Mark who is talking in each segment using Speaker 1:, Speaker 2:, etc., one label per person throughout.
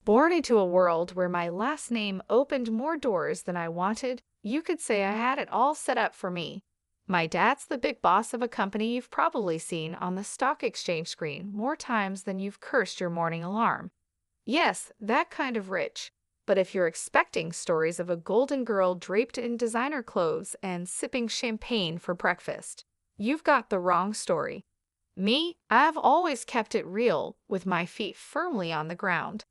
Speaker 1: Born into a world where my last name opened more doors than I wanted, you could say I had it all set up for me. My dad's the big boss of a company you've probably seen on the stock exchange screen more times than you've cursed your morning alarm. Yes, that kind of rich. But if you're expecting stories of a golden girl draped in designer clothes and sipping champagne for breakfast, you've got the wrong story. Me, I've always kept it real, with my feet firmly on the ground.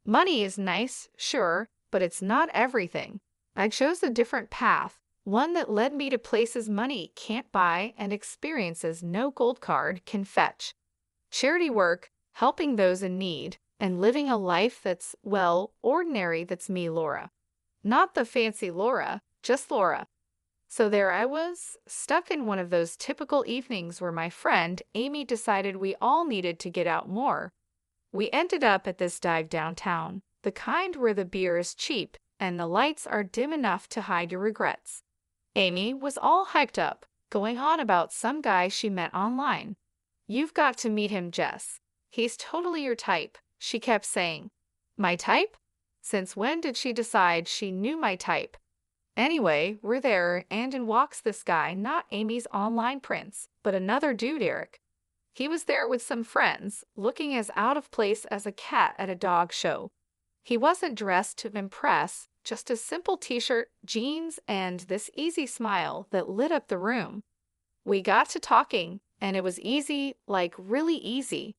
Speaker 1: Money is nice, sure, but it's not everything. I chose a different path, one that led me to places money can't buy and experiences no gold card can fetch. Charity work, helping those in need, and living a life that's, well, ordinary. That's me, Laura. Not the fancy Laura, just Laura. So there I was, stuck in one of those typical evenings where my friend Amy decided we all needed to get out more. We ended up at this dive downtown, the kind where the beer is cheap and the lights are dim enough to hide your regrets. Amy was all hyped up, going on about some guy she met online. "You've got to meet him, Jess. He's totally your type," she kept saying. My type? Since when did she decide she knew my type? Anyway, we're there, and in walks this guy, not Amy's online prince, but another dude, Eric. He was there with some friends, looking as out of place as a cat at a dog show. He wasn't dressed to impress, just a simple t-shirt, jeans, and this easy smile that lit up the room. We got to talking, and it was easy, like really easy.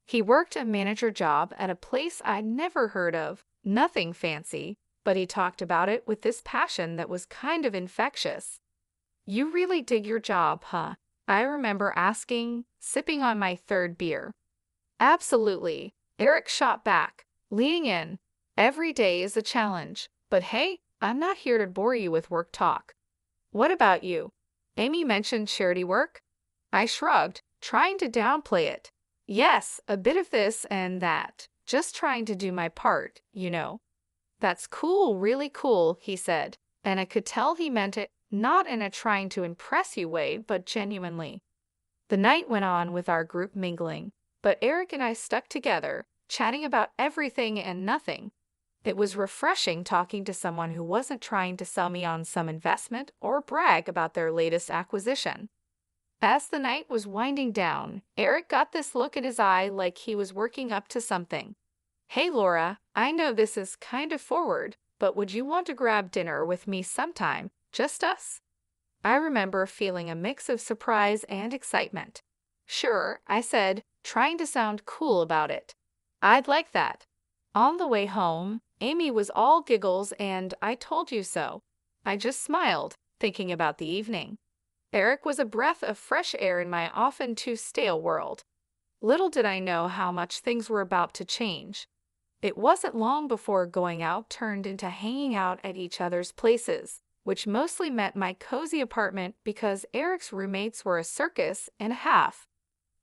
Speaker 1: He worked a manager job at a place I'd never heard of, nothing fancy, but he talked about it with this passion that was kind of infectious. "You really dig your job, huh?" I remember asking, sipping on my third beer. "Absolutely," Eric shot back, leaning in. "Every day is a challenge, but hey, I'm not here to bore you with work talk." "What about you?" Amy mentioned charity work. I shrugged, trying to downplay it. "Yes, a bit of this and that, just trying to do my part, you know." "That's cool, really cool," he said, and I could tell he meant it, not in a trying to impress you way, but genuinely. The night went on with our group mingling, but Eric and I stuck together, chatting about everything and nothing. It was refreshing talking to someone who wasn't trying to sell me on some investment or brag about their latest acquisition. As the night was winding down, Eric got this look in his eye like he was working up to something. "Hey, Laura, I know this is kind of forward, but would you want to grab dinner with me sometime? Just us?" I remember feeling a mix of surprise and excitement. "Sure," I said, trying to sound cool about it. "I'd like that." On the way home, Amy was all giggles and "I told you so." I just smiled, thinking about the evening. Eric was a breath of fresh air in my often too stale world. Little did I know how much things were about to change. It wasn't long before going out turned into hanging out at each other's places, which mostly meant my cozy apartment because Eric's roommates were a circus and a half.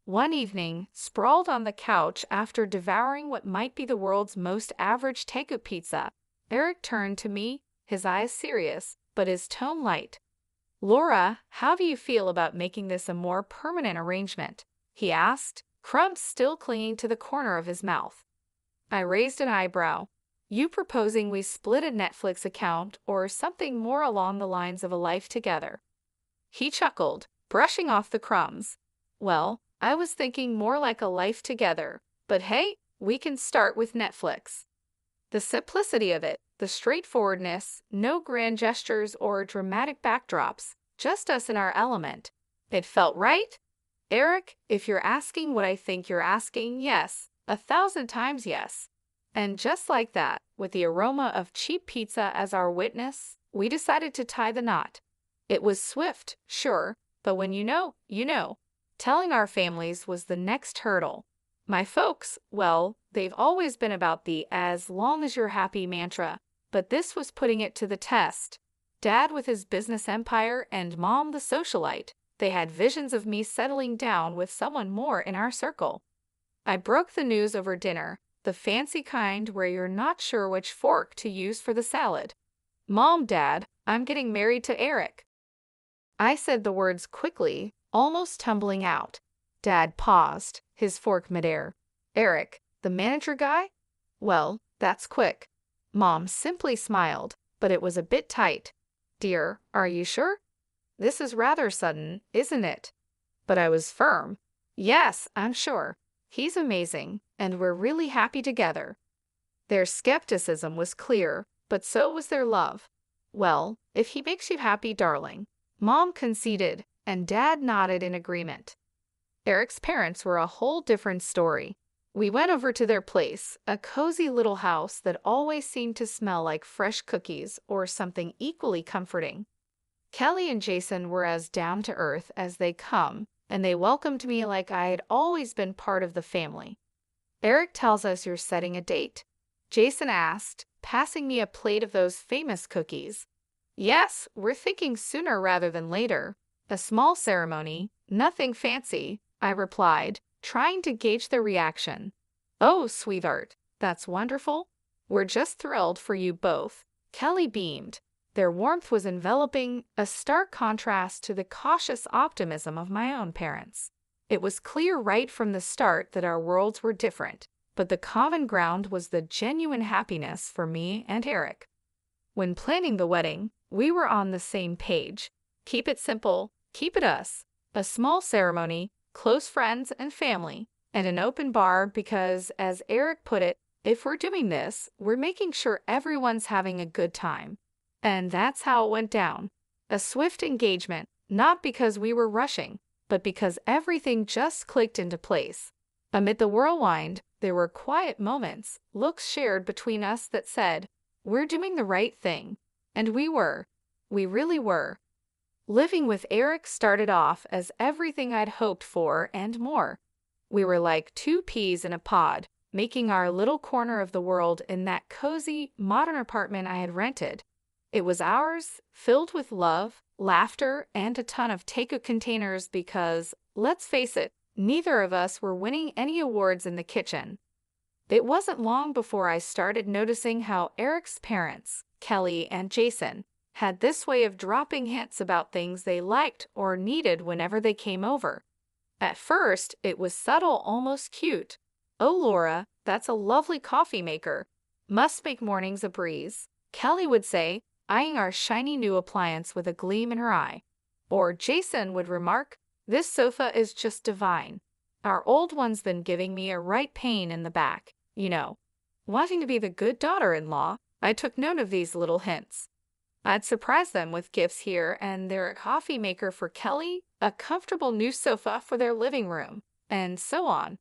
Speaker 1: One evening, sprawled on the couch after devouring what might be the world's most average takeout pizza, Eric turned to me, his eyes serious, but his tone light. "Laura, how do you feel about making this a more permanent arrangement?" he asked, crumbs still clinging to the corner of his mouth. I raised an eyebrow. "You proposing we split a Netflix account or something more along the lines of a life together?" He chuckled, brushing off the crumbs. "Well, I was thinking more like a life together, but hey, we can start with Netflix." The simplicity of it, the straightforwardness, no grand gestures or dramatic backdrops, just us in our element. It felt right. Eric, if you're asking what I think you're asking, yes, 1,000 times yes. And just like that, with the aroma of cheap pizza as our witness, we decided to tie the knot. It was swift, sure, but when you know, you know. Telling our families was the next hurdle. My folks, well, they've always been about the "as long as you're happy" mantra, but this was putting it to the test. Dad with his business empire and Mom the socialite, they had visions of me settling down with someone more in our circle. I broke the news over dinner, the fancy kind where you're not sure which fork to use for the salad. "Mom, Dad, I'm getting married to Eric." I said the words quickly, almost tumbling out. Dad paused, his fork midair. "Eric, the manager guy?" "Well, That's quick. Mom simply smiled, but it was a bit tight. Dear, are you sure? This is rather sudden, isn't it? But I was firm. Yes, I'm sure. He's amazing, and we're really happy together. Their skepticism was clear, but so was their love. Well, if he makes you happy, darling. Mom conceded, and Dad nodded in agreement. Eric's parents were a whole different story. We went over to their place, a cozy little house that always seemed to smell like fresh cookies or something equally comforting. Kelly and Jason were as down to earth as they come, and they welcomed me like I had always been part of the family. Eric tells us you're setting a date. Jason asked, passing me a plate of those famous cookies. Yes, we're thinking sooner rather than later. A small ceremony, nothing fancy, I replied, trying to gauge their reaction. Oh, sweetheart, that's wonderful. We're just thrilled for you both. Kelly beamed. Their warmth was enveloping, a stark contrast to the cautious optimism of my own parents. It was clear right from the start that our worlds were different, but the common ground was the genuine happiness for me and Eric. When planning the wedding, we were on the same page. Keep it simple, keep it us. A small ceremony, close friends and family, and an open bar because, as Eric put it, if we're doing this, we're making sure everyone's having a good time. And that's how it went down. A swift engagement, not because we were rushing, but because everything just clicked into place. Amid the whirlwind, there were quiet moments, looks shared between us that said, we're doing the right thing. And we were. We really were. Living with Eric started off as everything I'd hoped for and more. We were like two peas in a pod, making our little corner of the world in that cozy, modern apartment I had rented. It was ours, filled with love, laughter, and a ton of take-out containers because, let's face it, neither of us were winning any awards in the kitchen. It wasn't long before I started noticing how Eric's parents, Kelly and Jason, had this way of dropping hints about things they liked or needed whenever they came over. At first, it was subtle, almost cute. Oh, Laura, that's a lovely coffee maker. Must make mornings a breeze, Kelly would say, eyeing our shiny new appliance with a gleam in her eye. Or Jason would remark, this sofa is just divine. Our old one's been giving me a right pain in the back, you know. Wanting to be the good daughter-in-law, I took note of these little hints. I'd surprise them with gifts here and their coffee maker for Kelly, a comfortable new sofa for their living room, and so on.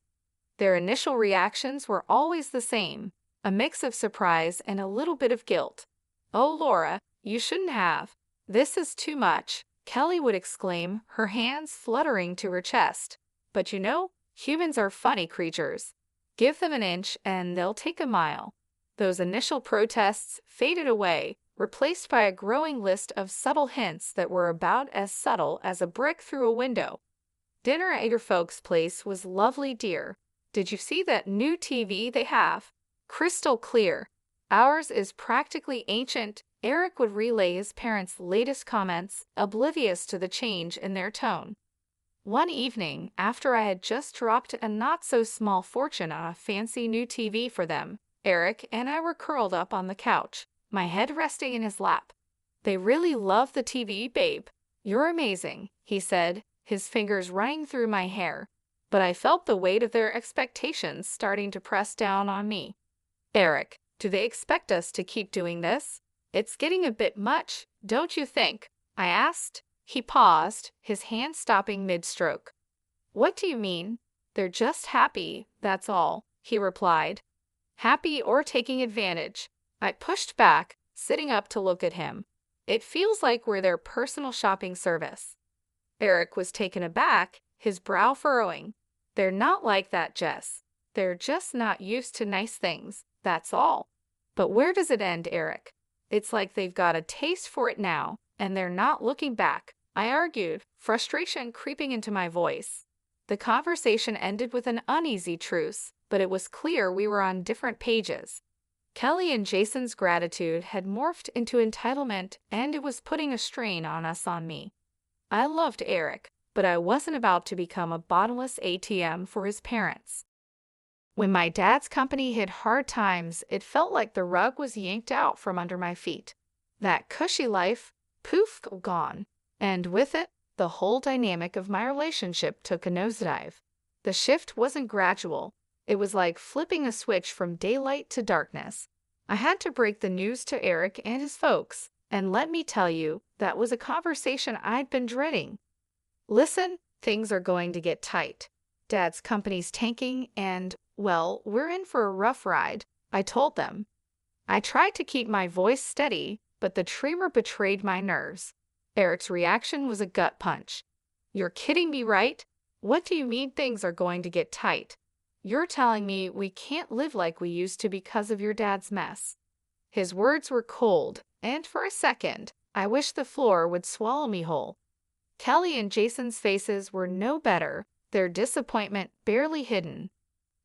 Speaker 1: Their initial reactions were always the same, a mix of surprise and a little bit of guilt. Oh, Laura, you shouldn't have. This is too much, Kelly would exclaim, her hands fluttering to her chest. But you know, humans are funny creatures. Give them an inch and they'll take a mile. Those initial protests faded away, replaced by a growing list of subtle hints that were about as subtle as a brick through a window. Dinner at your folks' place was lovely, dear. Did you see that new TV they have? Crystal clear. Ours is practically ancient. Eric would relay his parents' latest comments, oblivious to the change in their tone. One evening, after I had just dropped a not-so-small fortune on a fancy new TV for them, Eric and I were curled up on the couch, my head resting in his lap. They really love the TV, babe. You're amazing, he said, his fingers running through my hair. But I felt the weight of their expectations starting to press down on me. Eric, do they expect us to keep doing this? It's getting a bit much, don't you think? I asked. He paused, his hand stopping mid-stroke. What do you mean? They're just happy, that's all, he replied. Happy or taking advantage. I pushed back, sitting up to look at him. It feels like we're their personal shopping service. Eric was taken aback, his brow furrowing. They're not like that, Jess. They're just not used to nice things, that's all. But where does it end, Eric? It's like they've got a taste for it now, and they're not looking back, I argued, frustration creeping into my voice. The conversation ended with an uneasy truce, but it was clear we were on different pages. Kelly and Jason's gratitude had morphed into entitlement, and it was putting a strain on me. I loved Eric, but I wasn't about to become a bottomless ATM for his parents. When my dad's company hit hard times, it felt like the rug was yanked out from under my feet. That cushy life, poof, gone. And with it, the whole dynamic of my relationship took a nosedive. The shift wasn't gradual. It was like flipping a switch from daylight to darkness. I had to break the news to Eric and his folks, and let me tell you, that was a conversation I'd been dreading. Listen, things are going to get tight. Dad's company's tanking and, well, we're in for a rough ride, I told them. I tried to keep my voice steady, but the tremor betrayed my nerves. Eric's reaction was a gut punch. You're kidding me, right? What do you mean things are going to get tight? You're telling me we can't live like we used to because of your dad's mess. His words were cold, and for a second, I wished the floor would swallow me whole. Kelly and Jason's faces were no better, their disappointment barely hidden.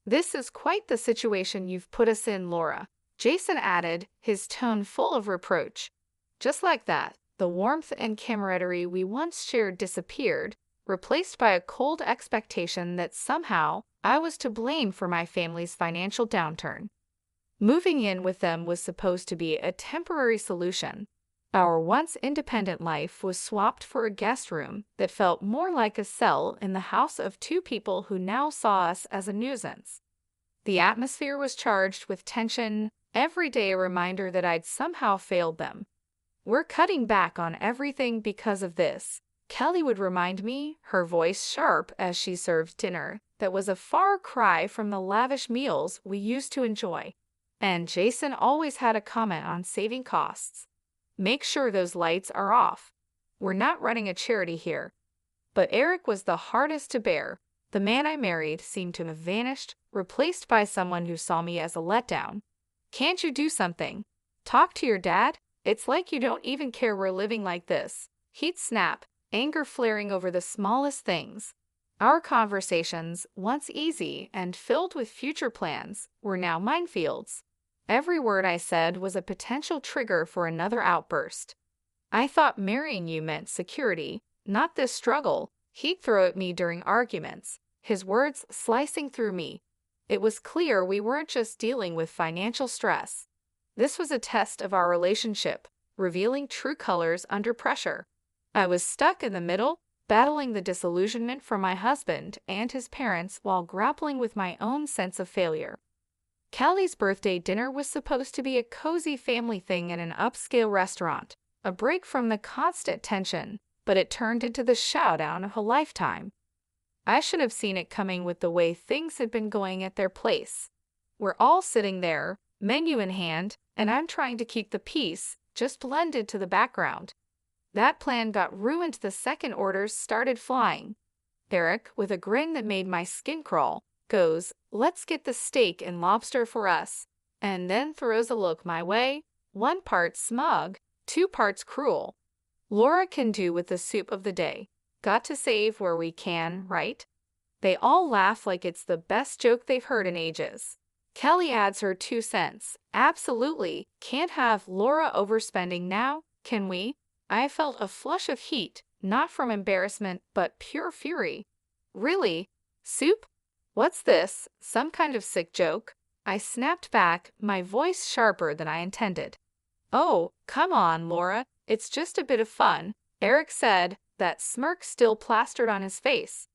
Speaker 1: This is quite the situation you've put us in, Laura, Jason added, his tone full of reproach. Just like that, the warmth and camaraderie we once shared disappeared, replaced by a cold expectation that somehow I was to blame for my family's financial downturn. Moving in with them was supposed to be a temporary solution. Our once independent life was swapped for a guest room that felt more like a cell in the house of two people who now saw us as a nuisance. The atmosphere was charged with tension, every day a reminder that I'd somehow failed them. We're cutting back on everything because of this, Kelly would remind me, her voice sharp as she served dinner that was a far cry from the lavish meals we used to enjoy. And Jason always had a comment on saving costs. Make sure those lights are off. We're not running a charity here. But Eric was the hardest to bear. The man I married seemed to have vanished, replaced by someone who saw me as a letdown. Can't you do something? Talk to your dad? It's like you don't even care we're living like this. He'd snap, anger flaring over the smallest things. Our conversations, once easy and filled with future plans, were now minefields. Every word I said was a potential trigger for another outburst. I thought marrying you meant security, not this struggle, he'd throw at me during arguments, his words slicing through me. It was clear we weren't just dealing with financial stress. This was a test of our relationship, revealing true colors under pressure. I was stuck in the middle, battling the disillusionment from my husband and his parents while grappling with my own sense of failure. Kelly's birthday dinner was supposed to be a cozy family thing in an upscale restaurant, a break from the constant tension, but it turned into the showdown of a lifetime. I should have seen it coming with the way things had been going at their place. We're all sitting there, menu in hand, and I'm trying to keep the peace, just blended to the background. That plan got ruined the second orders started flying. Eric, with a grin that made my skin crawl, goes, "Let's get the steak and lobster for us," and then throws a look my way, 1 part smug, 2 parts cruel. Laura can do with the soup of the day. Got to save where we can, right? They all laugh like it's the best joke they've heard in ages. Kelly adds her 2 cents. Absolutely. Can't have Laura overspending now, can we? I felt a flush of heat, not from embarrassment, but pure fury. Really? Soup? What's this? Some kind of sick joke? I snapped back, my voice sharper than I intended. Oh, come on, Laura. It's just a bit of fun, Eric said, that smirk still plastered on his face.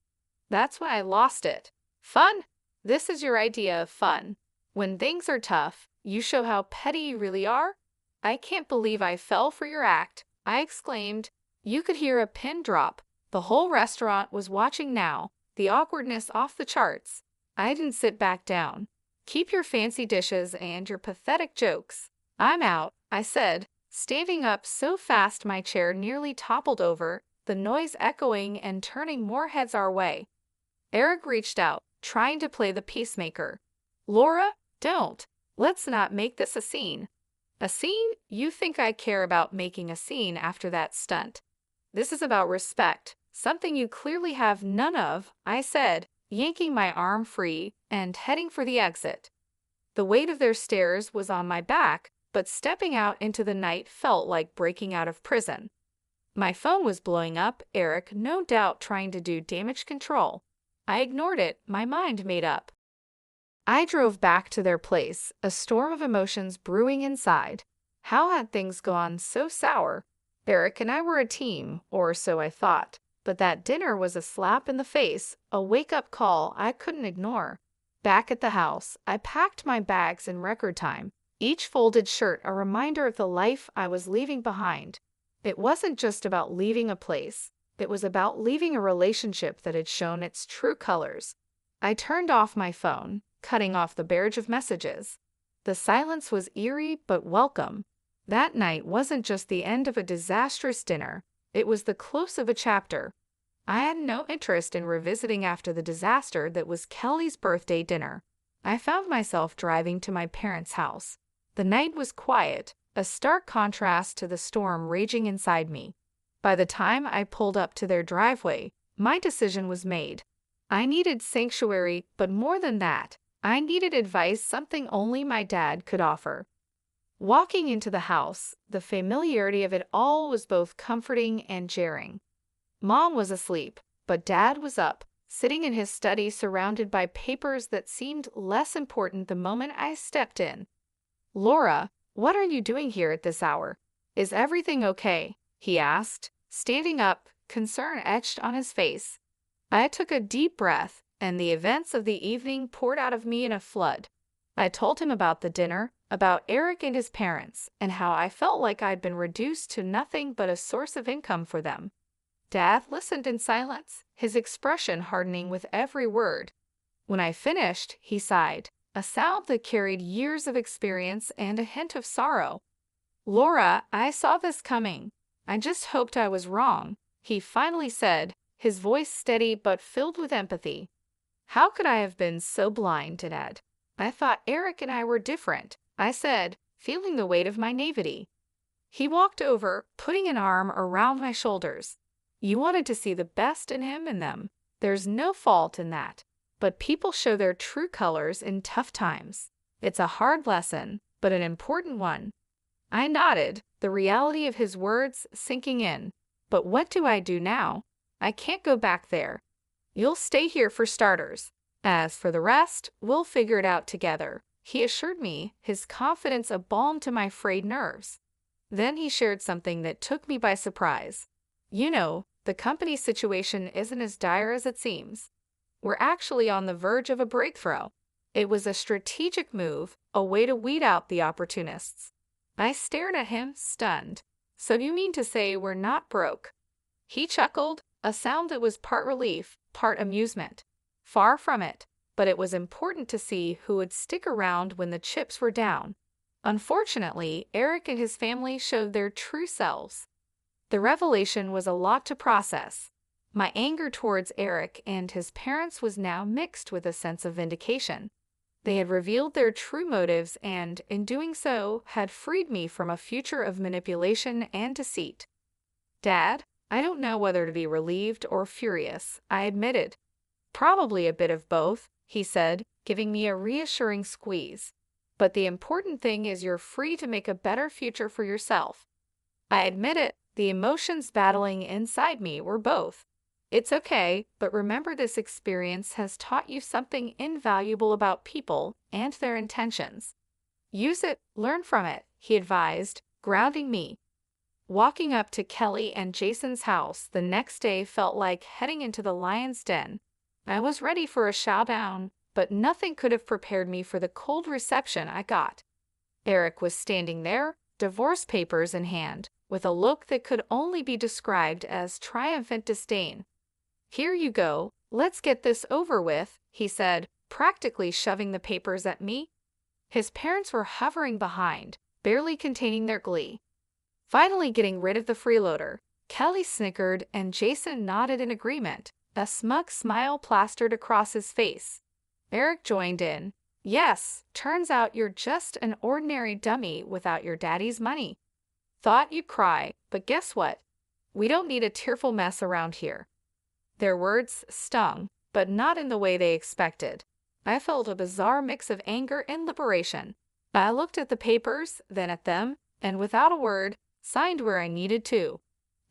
Speaker 1: That's when I lost it. Fun? This is your idea of fun. When things are tough, you show how petty you really are? I can't believe I fell for your act, I exclaimed. You could hear a pin drop. The whole restaurant was watching now, the awkwardness off the charts. I didn't sit back down. Keep your fancy dishes and your pathetic jokes. I'm out, I said, standing up so fast my chair nearly toppled over, the noise echoing and turning more heads our way. Eric reached out, trying to play the peacemaker. Laura, don't. Let's not make this a scene. A scene? You think I care about making a scene after that stunt? This is about respect, something you clearly have none of, I said, yanking my arm free and heading for the exit. The weight of their stares was on my back, but stepping out into the night felt like breaking out of prison. My phone was blowing up, Eric no doubt trying to do damage control. I ignored it, my mind made up. I drove back to their place, a storm of emotions brewing inside. How had things gone so sour? Eric and I were a team, or so I thought, but that dinner was a slap in the face, a wake-up call I couldn't ignore. Back at the house, I packed my bags in record time, each folded shirt a reminder of the life I was leaving behind. It wasn't just about leaving a place, it was about leaving a relationship that had shown its true colors. I turned off my phone, cutting off the barrage of messages. The silence was eerie but welcome. That night wasn't just the end of a disastrous dinner, it was the close of a chapter. I had no interest in revisiting after the disaster that was Kelly's birthday dinner. I found myself driving to my parents' house. The night was quiet, a stark contrast to the storm raging inside me. By the time I pulled up to their driveway, my decision was made. I needed sanctuary, but more than that, I needed advice, something only my dad could offer. Walking into the house, the familiarity of it all was both comforting and jarring. Mom was asleep, but Dad was up, sitting in his study surrounded by papers that seemed less important the moment I stepped in. "Laura, what are you doing here at this hour? Is everything okay?" he asked, standing up, concern etched on his face. I took a deep breath, and the events of the evening poured out of me in a flood. I told him about the dinner, about Eric and his parents, and how I felt like I'd been reduced to nothing but a source of income for them. Dad listened in silence, his expression hardening with every word. When I finished, he sighed, a sound that carried years of experience and a hint of sorrow. "Laura, I saw this coming. I just hoped I was wrong," he finally said, his voice steady but filled with empathy. "How could I have been so blind, Dad? I thought Eric and I were different," I said, feeling the weight of my naivety. He walked over, putting an arm around my shoulders. "You wanted to see the best in him and them. There's no fault in that. But people show their true colors in tough times. It's a hard lesson, but an important one." I nodded, the reality of his words sinking in. "But what do I do now? I can't go back there. You'll stay here for starters. As for the rest, we'll figure it out together," he assured me, his confidence a balm to my frayed nerves. Then he shared something that took me by surprise. "You know, the company situation isn't as dire as it seems. We're actually on the verge of a breakthrough." It was a strategic move, a way to weed out the opportunists. I stared at him, stunned. "So you mean to say we're not broke?" He chuckled, a sound that was part relief, part amusement. Far from it, but it was important to see who would stick around when the chips were down. Unfortunately, Eric and his family showed their true selves. The revelation was a lot to process. My anger towards Eric and his parents was now mixed with a sense of vindication. They had revealed their true motives and, in doing so, had freed me from a future of manipulation and deceit. "Dad, I don't know whether to be relieved or furious," I admitted. "Probably a bit of both," he said, giving me a reassuring squeeze. "But the important thing is you're free to make a better future for yourself." I admit it, the emotions battling inside me were both. "It's okay, but remember this experience has taught you something invaluable about people and their intentions. Use it, learn from it," he advised, grounding me. Walking up to Kelly and Jason's house the next day felt like heading into the lion's den. I was ready for a showdown, but nothing could have prepared me for the cold reception I got. Eric was standing there, divorce papers in hand, with a look that could only be described as triumphant disdain. "Here you go, let's get this over with," he said, practically shoving the papers at me. His parents were hovering behind, barely containing their glee. Finally getting rid of the freeloader, Kelly snickered and Jason nodded in agreement, a smug smile plastered across his face. Eric joined in. "Yes, turns out you're just an ordinary dummy without your daddy's money. Thought you'd cry, but guess what? We don't need a tearful mess around here." Their words stung, but not in the way they expected. I felt a bizarre mix of anger and liberation. I looked at the papers, then at them, and without a word, signed where I needed to.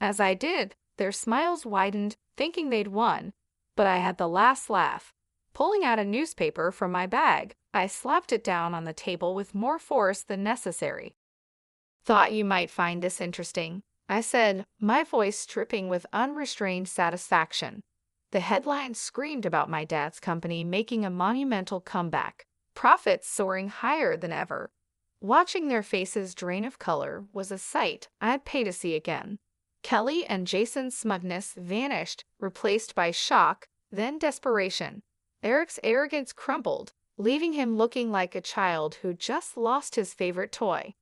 Speaker 1: As I did, their smiles widened, thinking they'd won, but I had the last laugh. Pulling out a newspaper from my bag, I slapped it down on the table with more force than necessary. "Thought you might find this interesting," I said, my voice dripping with unrestrained satisfaction. The headline screamed about my dad's company making a monumental comeback, profits soaring higher than ever. Watching their faces drain of color was a sight I'd pay to see again. Kelly and Jason's smugness vanished, replaced by shock, then desperation. Eric's arrogance crumbled, leaving him looking like a child who just lost his favorite toy.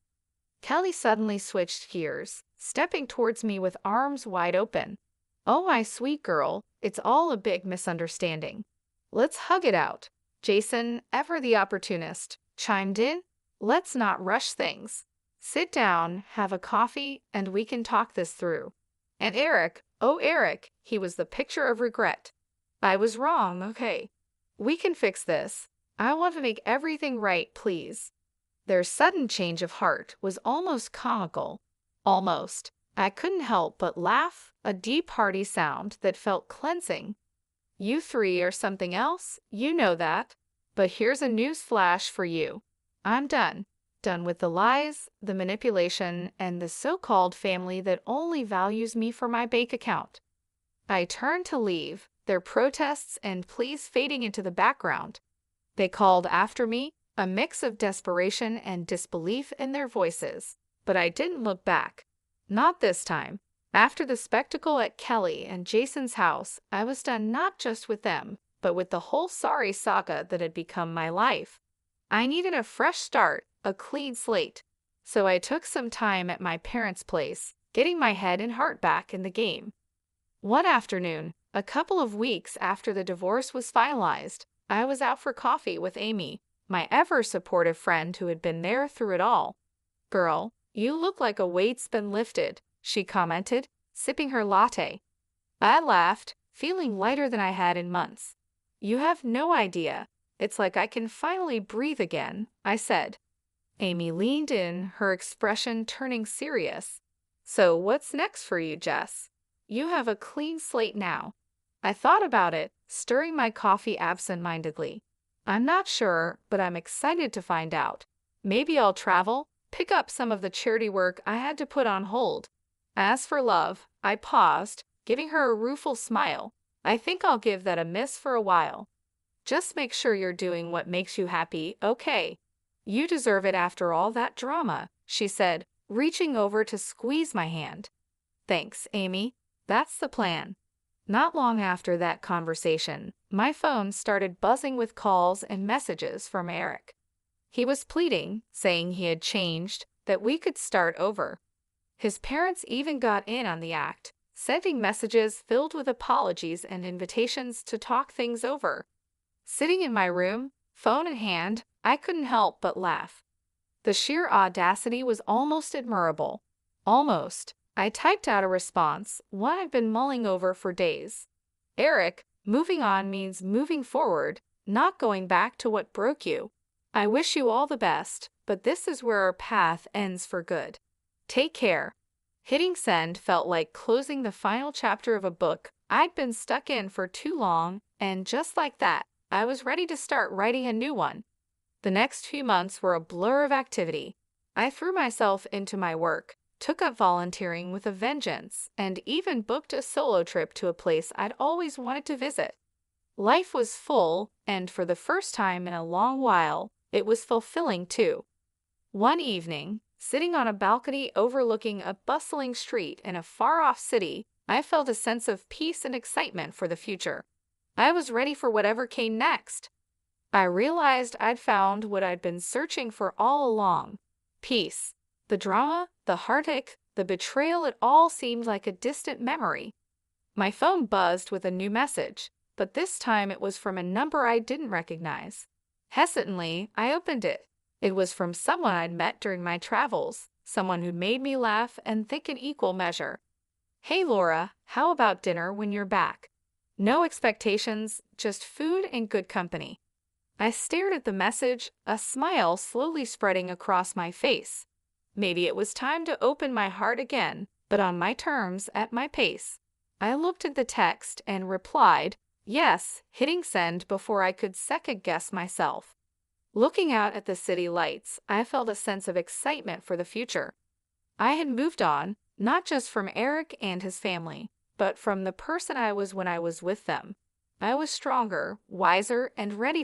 Speaker 1: Kelly suddenly switched gears, stepping towards me with arms wide open. "Oh, my sweet girl, it's all a big misunderstanding. Let's hug it out." Jason, ever the opportunist, chimed in. "Let's not rush things. Sit down, have a coffee, and we can talk this through." And Eric, oh Eric, he was the picture of regret. "I was wrong, okay. We can fix this. I want to make everything right, please." Their sudden change of heart was almost comical. Almost. I couldn't help but laugh, a deep, hearty sound that felt cleansing. "You three are something else, you know that. But here's a news flash for you. I'm done. Done with the lies, the manipulation, and the so-called family that only values me for my bank account." I turned to leave, their protests and pleas fading into the background. They called after me, a mix of desperation and disbelief in their voices. But I didn't look back. Not this time. After the spectacle at Kelly and Jason's house, I was done not just with them, but with the whole sorry saga that had become my life. I needed a fresh start, a clean slate. So I took some time at my parents' place, getting my head and heart back in the game. One afternoon, a couple of weeks after the divorce was finalized, I was out for coffee with Amy, my ever-supportive friend who had been there through it all. "Girl, you look like a weight's been lifted," she commented, sipping her latte. I laughed, feeling lighter than I had in months. "You have no idea. It's like I can finally breathe again," I said. Amy leaned in, her expression turning serious. "So what's next for you, Jess? You have a clean slate now." I thought about it, stirring my coffee absent-mindedly. "I'm not sure, but I'm excited to find out. Maybe I'll travel, pick up some of the charity work I had to put on hold. As for love," I paused, giving her a rueful smile. "I think I'll give that a miss for a while. Just make sure you're doing what makes you happy, okay? You deserve it after all that drama," she said, reaching over to squeeze my hand. "Thanks, Amy. That's the plan." Not long after that conversation, my phone started buzzing with calls and messages from Eric. He was pleading, saying he had changed, that we could start over. His parents even got in on the act, sending messages filled with apologies and invitations to talk things over. Sitting in my room, phone in hand, I couldn't help but laugh. The sheer audacity was almost admirable. Almost. I typed out a response, one I've been mulling over for days. "Eric, moving on means moving forward, not going back to what broke you. I wish you all the best, but this is where our path ends for good. Take care." Hitting send felt like closing the final chapter of a book I'd been stuck in for too long, and just like that, I was ready to start writing a new one. The next few months were a blur of activity. I threw myself into my work, took up volunteering with a vengeance, and even booked a solo trip to a place I'd always wanted to visit. Life was full, and for the first time in a long while, it was fulfilling too. One evening, sitting on a balcony overlooking a bustling street in a far-off city, I felt a sense of peace and excitement for the future. I was ready for whatever came next. I realized I'd found what I'd been searching for all along: peace. The drama, the heartache, the betrayal, it all seemed like a distant memory. My phone buzzed with a new message, but this time it was from a number I didn't recognize. Hesitantly, I opened it. It was from someone I'd met during my travels, someone who made me laugh and think in equal measure. "Hey Laura, how about dinner when you're back? No expectations, just food and good company." I stared at the message, a smile slowly spreading across my face. Maybe it was time to open my heart again, but on my terms, at my pace. I looked at the text and replied, Yes, hitting send before I could second guess myself. Looking out at the city lights, I felt a sense of excitement for the future. I had moved on, not just from Eric and his family, but from the person I was when I was with them. I was stronger, wiser, and ready